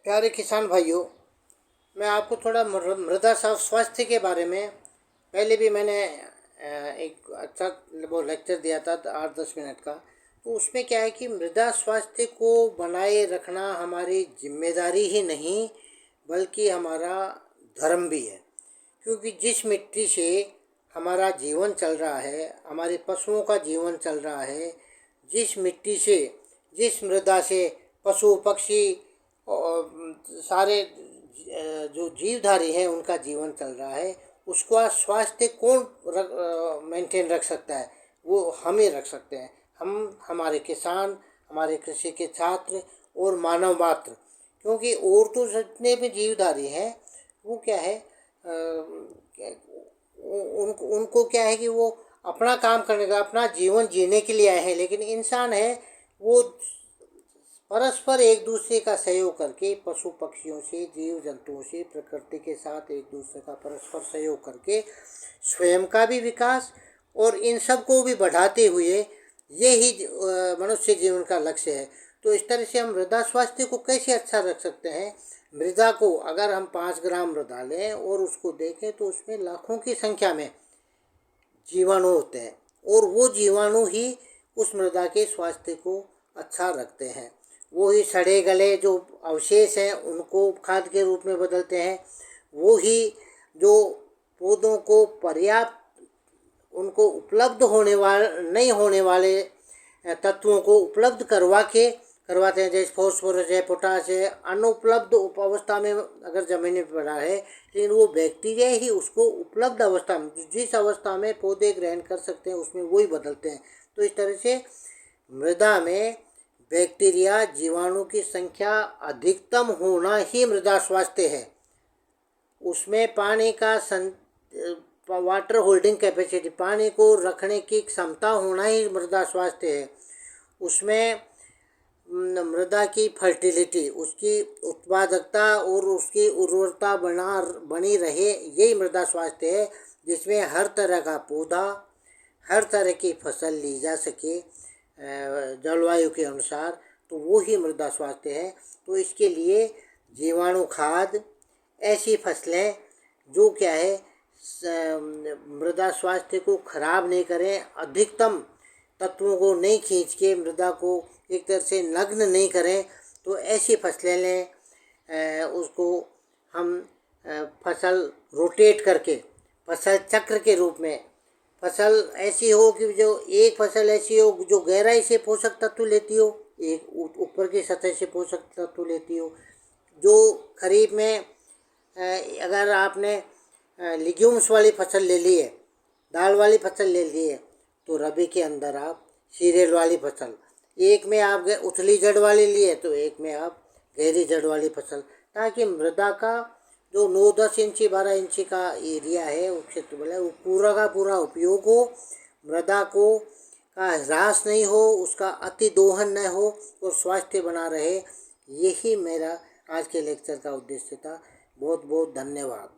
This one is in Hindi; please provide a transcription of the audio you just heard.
प्यारे किसान भाइयों, मैं आपको थोड़ा मृदा स्वास्थ्य के बारे में पहले भी मैंने एक अच्छा वो लेक्चर दिया था 8-10 मिनट का। तो उसमें क्या है कि मृदा स्वास्थ्य को बनाए रखना हमारी जिम्मेदारी ही नहीं बल्कि हमारा धर्म भी है। क्योंकि जिस मिट्टी से हमारा जीवन चल रहा है, हमारे पशुओं का जीवन चल रहा है, जिस मिट्टी से, जिस मृदा से पशु पक्षी और सारे जो जीवधारी हैं उनका जीवन चल रहा है, उसका स्वास्थ्य कौन मेंटेन रख सकता है? वो हम ही रख सकते हैं। हम, हमारे किसान, हमारे कृषि के छात्र और मानव मात्र। क्योंकि और तो जितने भी जीवधारी हैं वो क्या है, उनको क्या है कि वो अपना काम करने का, अपना जीवन जीने के लिए आए हैं। लेकिन इंसान है वो परस्पर एक दूसरे का सहयोग करके, पशु पक्षियों से, जीव जंतुओं से, प्रकृति के साथ एक दूसरे का परस्पर सहयोग करके स्वयं का भी विकास और इन सब को भी बढ़ाते हुए ये ही मनुष्य जीवन का लक्ष्य है। तो इस तरह से हम मृदा स्वास्थ्य को कैसे अच्छा रख सकते हैं? मृदा को अगर हम 5 ग्राम मृदा लें और उसको देखें तो उसमें लाखों की संख्या में जीवाणु होते हैं और वो जीवाणु ही उस मृदा के स्वास्थ्य को अच्छा रखते हैं। वो ही सड़े गले जो अवशेष हैं उनको खाद के रूप में बदलते हैं। वो ही जो पौधों को पर्याप्त उनको उपलब्ध नहीं होने वाले तत्वों को उपलब्ध करवाते हैं। जैसे फॉस्फोरस है, पोटास है, अनुपलब्ध अवस्था में अगर ज़मीन में पड़ा है, लेकिन वो बैक्टीरिया ही उसको उपलब्ध अवस्था में, जिस अवस्था में पौधे ग्रहण कर सकते हैं उसमें वही बदलते हैं। तो इस तरह से मृदा में बैक्टीरिया, जीवाणु की संख्या अधिकतम होना ही मृदा स्वास्थ्य है। उसमें पानी का वाटर होल्डिंग कैपेसिटी, पानी को रखने की क्षमता होना ही मृदा स्वास्थ्य है। उसमें मृदा की फर्टिलिटी, उसकी उत्पादकता और उसकी उर्वरता बनी रहे, यही मृदा स्वास्थ्य है। जिसमें हर तरह का पौधा, हर तरह की फसल ली जा सके जलवायु के अनुसार, तो वो ही मृदा स्वास्थ्य है। तो इसके लिए जीवाणु खाद, ऐसी फसलें जो क्या है मृदा स्वास्थ्य को खराब नहीं करें, अधिकतम तत्वों को नहीं खींच के मृदा को एक तरह से नग्न नहीं करें, तो ऐसी फसलें लें। उसको हम फसल रोटेट करके, फसल चक्र के रूप में, फसल ऐसी हो कि जो एक फसल ऐसी हो जो गहराई से पोषक तत्व लेती हो, एक ऊपर की सतह से पोषक तत्व लेती हो। जो खरीफ में अगर आपने लिग्यूम्स वाली फसल ले ली है, दाल वाली फसल ले ली है, तो रबी के अंदर आप सीरियल वाली फसल, एक में आप उथली जड़ वाली लिए तो एक में आप गहरी जड़ वाली फसल, ताकि मृदा का जो 9-10 इंची 12 इंची का एरिया है, वो क्षेत्रफल है, वो पूरा का पूरा उपयोग हो, मृदा को का ह्रास नहीं हो, उसका अति दोहन न हो और स्वास्थ्य बना रहे। यही मेरा आज के लेक्चर का उद्देश्य था। बहुत बहुत धन्यवाद।